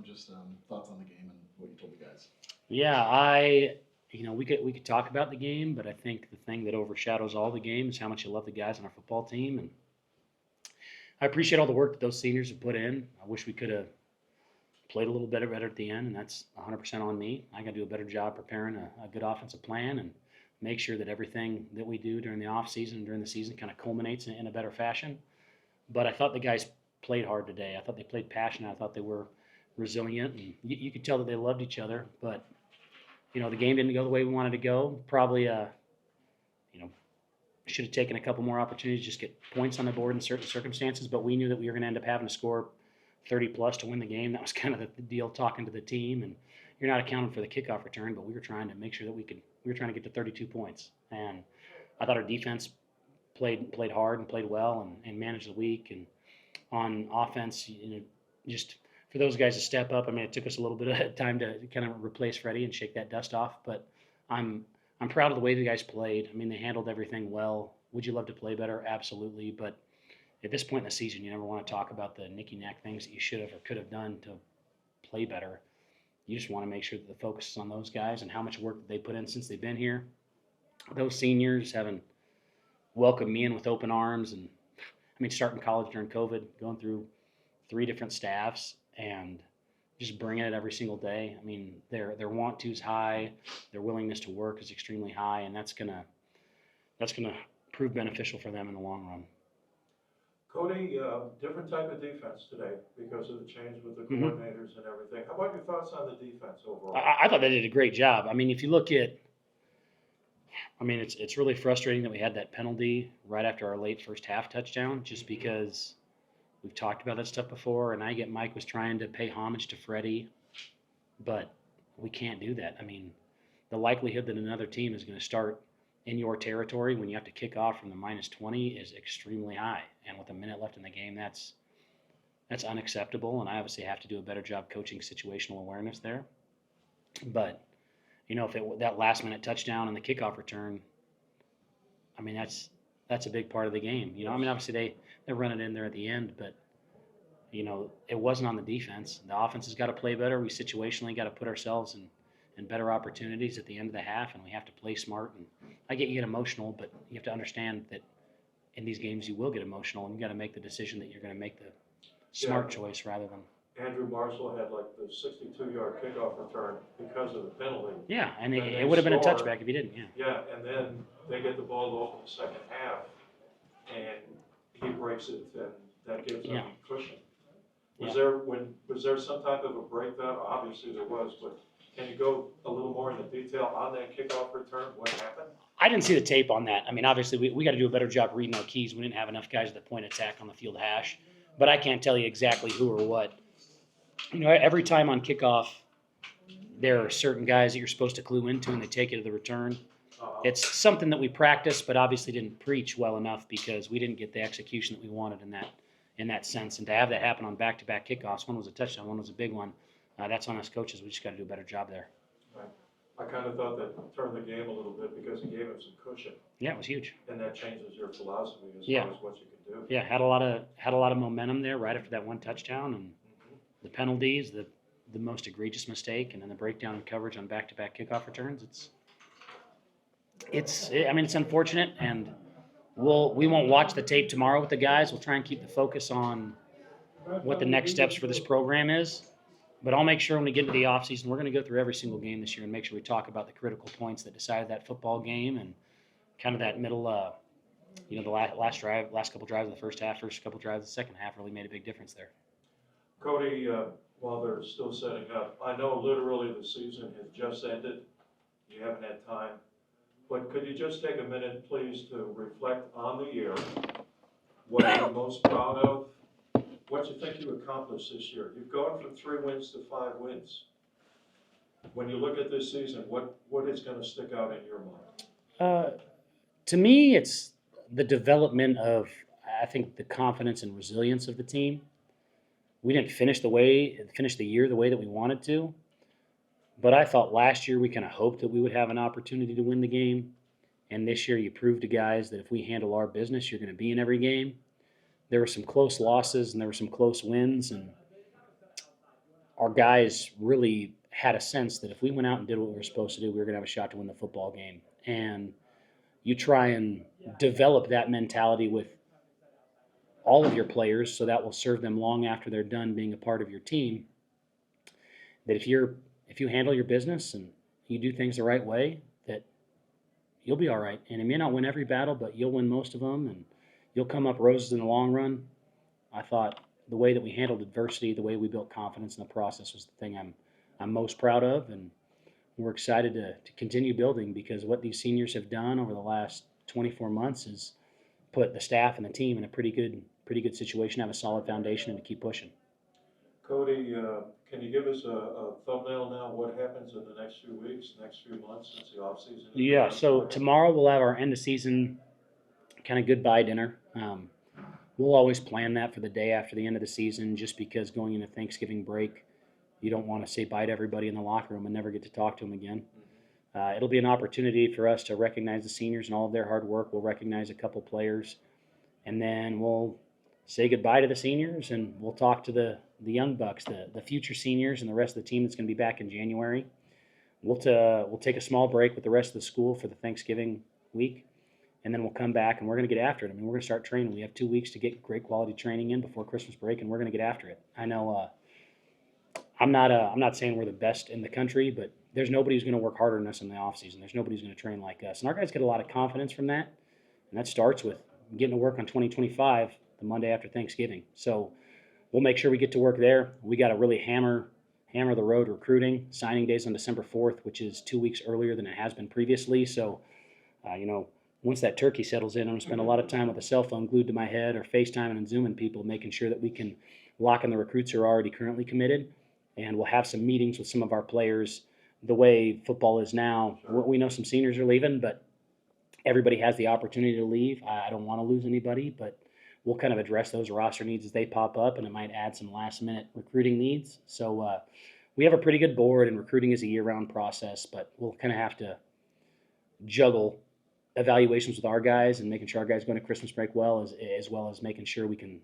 just thoughts on the game and what you told the guys. Yeah, we could talk about the game, but I think the thing that overshadows all the game is how much you love the guys on our football team, and I appreciate all the work that those seniors have put in. I wish we could have played a little better at the end, and that's 100% on me. I got to do a better job preparing a good offensive plan and make sure that everything that we do during the off season and during the season kind of culminates in a better fashion. But I thought the guys played hard today. I thought they played passionate. I thought they were resilient, and you could tell that they loved each other. But the game didn't go the way we wanted to go. Probably, should have taken a couple more opportunities, just get points on the board in certain circumstances. But we knew that we were going to end up having to score 30 plus to win the game. That was kind of the deal talking to the team. And you're not accounting for the kickoff return, but we were trying to make sure that we were trying to get to 32 points. And I thought our defense played hard and played well and managed the week. And on offense, just for those guys to step up. I mean, it took us a little bit of time to kind of replace Freddie and shake that dust off, but I'm proud of the way the guys played. I mean, they handled everything well. Would you love to play better? Absolutely, but at this point in the season, you never want to talk about the nicky-nack things that you should have or could have done to play better. You just want to make sure that the focus is on those guys and how much work that they put in since they've been here. Those seniors having welcomed me in with open arms, and I mean, starting college during COVID, going through 3 different staffs, and just bringing it every single day. I mean, their want to is high, their willingness to work is extremely high, and that's gonna prove beneficial for them in the long run. Cody, different type of defense today because of the change with the coordinators and everything. How about your thoughts on the defense overall? I thought they did a great job. I mean, if you look at, it's really frustrating that we had that penalty right after our late first half touchdown, just because we've talked about that stuff before, and I get Mike was trying to pay homage to Freddie, but we can't do that. I mean, the likelihood that another team is going to start in your territory when you have to kick off from the -20 is extremely high. And with a minute left in the game, that's unacceptable, and I obviously have to do a better job coaching situational awareness there. But, if that last-minute touchdown and the kickoff return, I mean, that's a big part of the game. Obviously they run it in there at the end, but it wasn't on the defense. The offense has got to play better. We situationally got to put ourselves in better opportunities at the end of the half, and we have to play smart. And I get you get emotional, but you have to understand that in these games you will get emotional, and you got to make the decision that you're going to make the smart choice rather than. Andrew Marshall had like the 62-yard kickoff return because of the penalty. Yeah, and it would have been a touchback if he didn't. Yeah. Yeah, and then they get the ball to open the second half, and he breaks it, and that gives them cushion. Was there some type of a breakdown? Obviously there was, but can you go a little more into detail on that kickoff return? What happened? I didn't see the tape on that. I mean, obviously we got to do a better job reading our keys. We didn't have enough guys at the point of attack on the field hash, but I can't tell you exactly who or what. Every time on kickoff, there are certain guys that you're supposed to clue into, and they take you to the return. It's something that we practiced, but obviously didn't preach well enough because we didn't get the execution that we wanted in that sense. And to have that happen on back-to-back kickoffs, one was a touchdown, one was a big one. That's on us coaches. We just got to do a better job there. Right. I kind of thought that turned the game a little bit because it gave him some cushion. Yeah, it was huge. And that changes your philosophy as far as what you can do. Yeah, had a lot of momentum there right after that one touchdown, and the penalties, the most egregious mistake, and then the breakdown in coverage on back-to-back kickoff returns. It's unfortunate, and we won't watch the tape tomorrow with the guys. We'll try and keep the focus on what the next steps for this program is. But I'll make sure when we get into the offseason, we're going to go through every single game this year and make sure we talk about the critical points that decided that football game and kind of that middle, the last couple drives of the first half, first couple drives of the second half really made a big difference there. Cody, while they're still setting up, I know literally the season has just ended. You haven't had time. But could you just take a minute, please, to reflect on the year, what you're most proud of, what you think you accomplished this year? You've gone from 3 wins to 5 wins. When you look at this season, what is going to stick out in your mind? To me, it's the development of, I think, the confidence and resilience of the team. We didn't finish the year the way that we wanted to, but I thought last year we kind of hoped that we would have an opportunity to win the game, and this year you proved to guys that if we handle our business, you're going to be in every game. There were some close losses and there were some close wins, and our guys really had a sense that if we went out and did what we were supposed to do, we were going to have a shot to win the football game. And you try and develop that mentality with all of your players so that will serve them long after they're done being a part of your team. That if you handle your business and you do things the right way, that you'll be all right. And it may not win every battle, but you'll win most of them, and you'll come up roses in the long run. I thought the way that we handled adversity, the way we built confidence in the process was the thing I'm most proud of, and we're excited to continue building because what these seniors have done over the last 24 months is put the staff and the team in a pretty good situation, have a solid foundation, and to keep pushing. Cody, can you give us a thumbnail now? What happens in the next few weeks, next few months since the offseason? Yeah, so tomorrow we'll have our end of season kind of goodbye dinner. We'll always plan that for the day after the end of the season just because going into Thanksgiving break, you don't want to say bye to everybody in the locker room and never get to talk to them again. It'll be an opportunity for us to recognize the seniors and all of their hard work. We'll recognize a couple players, and then we'll say goodbye to the seniors, and we'll talk to the young bucks, the future seniors, and the rest of the team that's going to be back in January. We'll take a small break with the rest of the school for the Thanksgiving week, and then we'll come back and we're going to get after it. I mean, we're going to start training. We have 2 weeks to get great quality training in before Christmas break, and we're going to get after it. I know I'm not saying we're the best in the country, but there's nobody who's going to work harder than us in the offseason. There's nobody who's going to train like us, and our guys get a lot of confidence from that, and that starts with getting to work on 2025 the Monday after Thanksgiving. So we'll make sure we get to work there. We got to really hammer the road recruiting. Signing days on December 4th, which is 2 weeks earlier than it has been previously. So, once that turkey settles in, I'm going to spend a lot of time with a cell phone glued to my head or FaceTiming and Zooming people, making sure that we can lock in the recruits who are already currently committed. And we'll have some meetings with some of our players. The way football is now, we know some seniors are leaving, but everybody has the opportunity to leave. I don't want to lose anybody, but we'll kind of address those roster needs as they pop up, and it might add some last-minute recruiting needs. So we have a pretty good board, and recruiting is a year-round process, but we'll kind of have to juggle evaluations with our guys and making sure our guys go into Christmas break well as making sure we can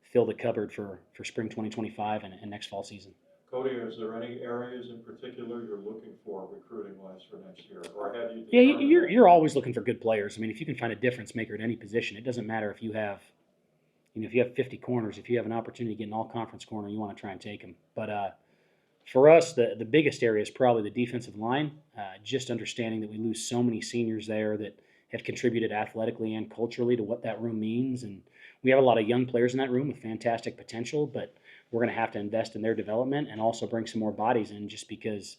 fill the cupboard for spring 2025 and next fall season. Cody, is there any areas in particular you're looking for recruiting-wise for next year, or have you? Yeah, you're always looking for good players. I mean, if you can find a difference maker at any position, it doesn't matter if you have 50 corners, if you have an opportunity to get an all-conference corner, you want to try and take them. But for us, the biggest area is probably the defensive line, just understanding that we lose so many seniors there that have contributed athletically and culturally to what that room means. And we have a lot of young players in that room with fantastic potential, but we're going to have to invest in their development and also bring some more bodies in just because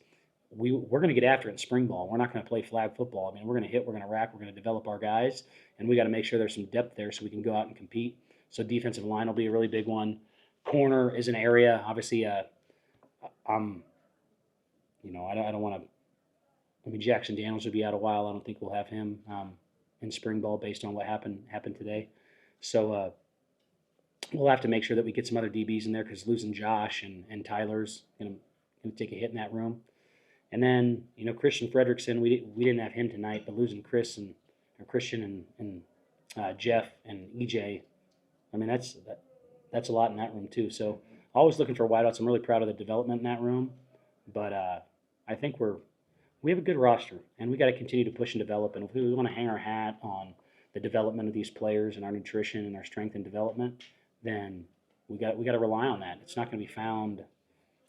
we're going to get after it in spring ball. We're not going to play flag football. I mean, we're going to hit, we're going to rack, we're going to develop our guys, and we got to make sure there's some depth there so we can go out and compete. So defensive line will be a really big one. Corner is an area, obviously, I don't want to. I mean, Jackson Daniels would be out a while. I don't think we'll have him in spring ball based on what happened today. So we'll have to make sure that we get some other DBs in there because losing Josh and Tyler's going to take a hit in that room. And then Christian Fredrickson, we didn't have him tonight, but losing Christian and Jeff and EJ, I mean that's a lot in that room too. So always looking for wideouts. I'm really proud of the development in that room, but I think we have a good roster, and we got to continue to push and develop. And if we want to hang our hat on the development of these players and our nutrition and our strength and development, then we got to rely on that. It's not going to be found.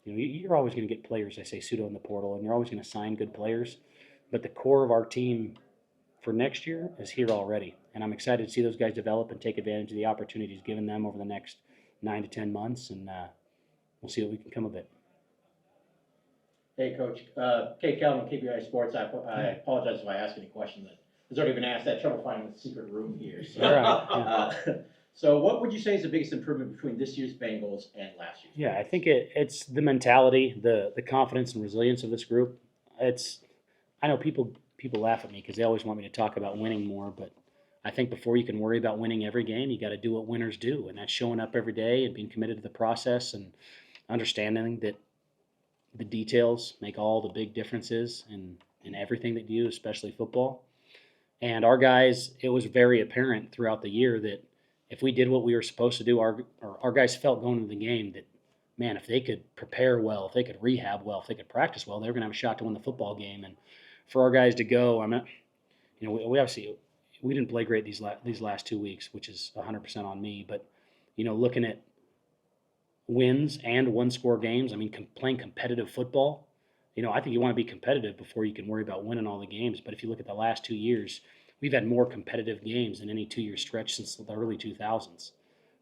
You're always going to get players, I say, pseudo in the portal, and you're always going to sign good players. But the core of our team for next year is here already, and I'm excited to see those guys develop and take advantage of the opportunities given them over the next 9 to 10 months, and we'll see what we can come of it. Hey, Coach. Kate Calvin, KPI Sports. I apologize if I ask any question that has already been asked. I had trouble finding the secret room here. So, All right. Yeah. So what would you say is the biggest improvement between this year's Bengals and last year's? Yeah, I think it's the mentality, the confidence and resilience of this group. I know people laugh at me because they always want me to talk about winning more, but I think before you can worry about winning every game, you got to do what winners do, and that's showing up every day and being committed to the process and understanding that the details make all the big differences in everything that you do, especially football. And our guys, it was very apparent throughout the year that if we did what we were supposed to do, our guys felt going into the game that man, if they could prepare well, if they could rehab well, if they could practice well, they were going to have a shot to win the football game. And for our guys to go, I'm not, we obviously we didn't play great these last 2 weeks, which is 100% on me. But looking at wins and one-score games, I mean, playing competitive football. I think you want to be competitive before you can worry about winning all the games. But if you look at the last 2 years, we've had more competitive games than any 2-year stretch since the early 2000s.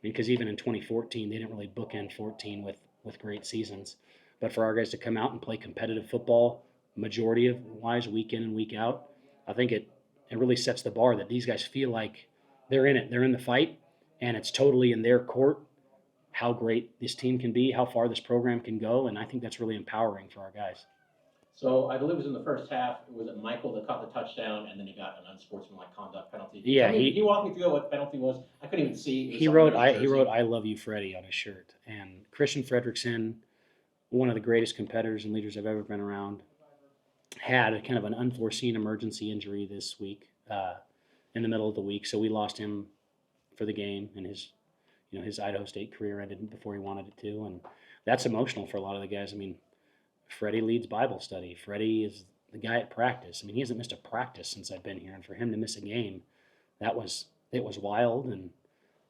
Because even in 2014, they didn't really bookend 14 with great seasons. But for our guys to come out and play competitive football, majority of wise, week in and week out, I think it really sets the bar that these guys feel like they're in it. They're in the fight, and it's totally in their court how great this team can be, how far this program can go, and I think that's really empowering for our guys. So I believe it was in the first half. Was it Michael that caught the touchdown, and then he got an unsportsmanlike conduct penalty? Yeah, he walked me through what the penalty was. I couldn't even see. He wrote "I love you, Freddie" on his shirt. And Christian Fredrickson, one of the greatest competitors and leaders I've ever been around, had a kind of an unforeseen emergency injury this week in the middle of the week. So we lost him for the game, and his Idaho State career ended before he wanted it to, and that's emotional for a lot of the guys. I mean, Freddie leads Bible study. Freddie is the guy at practice. I mean, he hasn't missed a practice since I've been here, and for him to miss a game, it was wild. And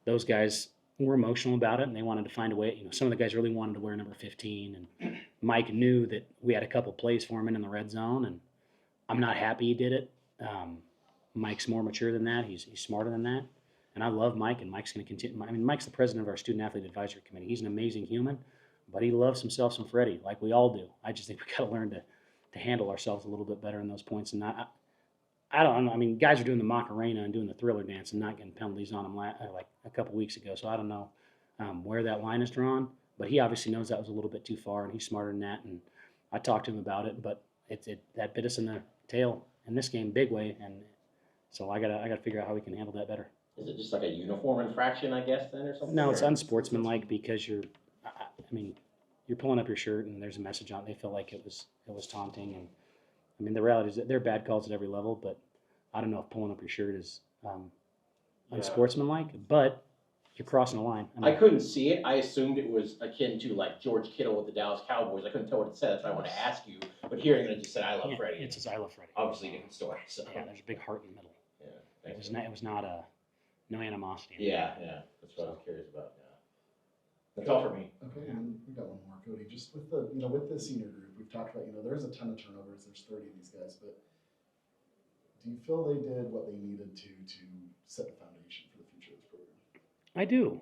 those guys were emotional about it, and they wanted to find a way. Some of the guys really wanted to wear number 15, and Mike knew that we had a couple plays for him in the red zone, and I'm not happy he did it. Mike's more mature than that. He's smarter than that, and I love Mike, and Mike's going to continue. I mean, Mike's the president of our Student Athlete Advisory Committee. He's an amazing human. But he loves himself some Freddie, like we all do. I just think we got to learn to handle ourselves a little bit better in those points. And I don't know. I mean, guys are doing the Macarena and doing the Thriller dance and not getting penalties on them like a couple weeks ago. So I don't know where that line is drawn. But he obviously knows that was a little bit too far, and he's smarter than that. And I talked to him about it, but that bit us in the tail in this game, big way. And so I gotta figure out how we can handle that better. Is it just like a uniform infraction, I guess, then, or something? No, it's unsportsmanlike because you're pulling up your shirt and there's a message on it. They feel like it was taunting, and I mean the reality is that there are bad calls at every level, but I don't know if pulling up your shirt is unsportsmanlike, but you're crossing a line. I couldn't see it. I assumed it was akin to like George Kittle with the Dallas Cowboys. I couldn't tell what it said. That's why I wanted to ask you. But hearing it just said, "I love Freddie." It says "I love Freddie." Obviously, different story. So yeah, there's a big heart in the middle. Yeah, it was not no animosity. Yeah. That's what I was curious about. Yeah. That's all for me. Okay, and we got one more, Cody. Just with the senior group, we've talked about, there's a ton of turnovers. There's 30 of these guys, but do you feel they did what they needed to set the foundation for the future of this program? I do.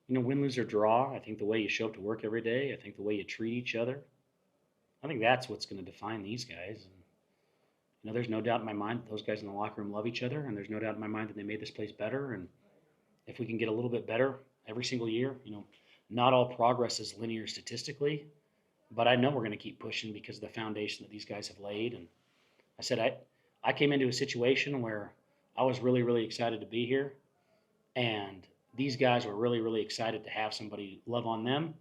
Win, lose, or draw. I think the way you show up to work every day. I think the way you treat each other. I think that's what's going to define these guys. And, there's no doubt in my mind that those guys in the locker room love each other, and there's no doubt in my mind that they made this place better. And if we can get a little bit better every single year, not all progress is linear statistically, but I know we're going to keep pushing because of the foundation that these guys have laid. And I said I came into a situation where I was really, really excited to be here, and these guys were really, really excited to have somebody love on them.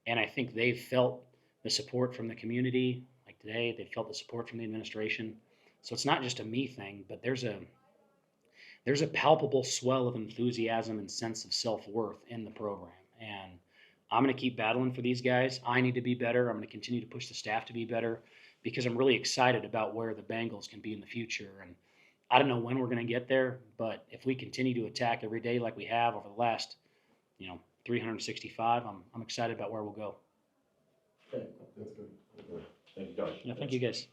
And I think they've felt the support from the community. Like today, they felt the support from the administration. So it's not just a me thing, but there's a palpable swell of enthusiasm and sense of self-worth in the program. And I'm going to keep battling for these guys. I need to be better. I'm going to continue to push the staff to be better because I'm really excited about where the Bengals can be in the future. And I don't know when we're going to get there, but if we continue to attack every day like we have over the last, 365, I'm excited about where we'll go. Okay, that's good. Thank you, Josh. Yeah, thank you guys.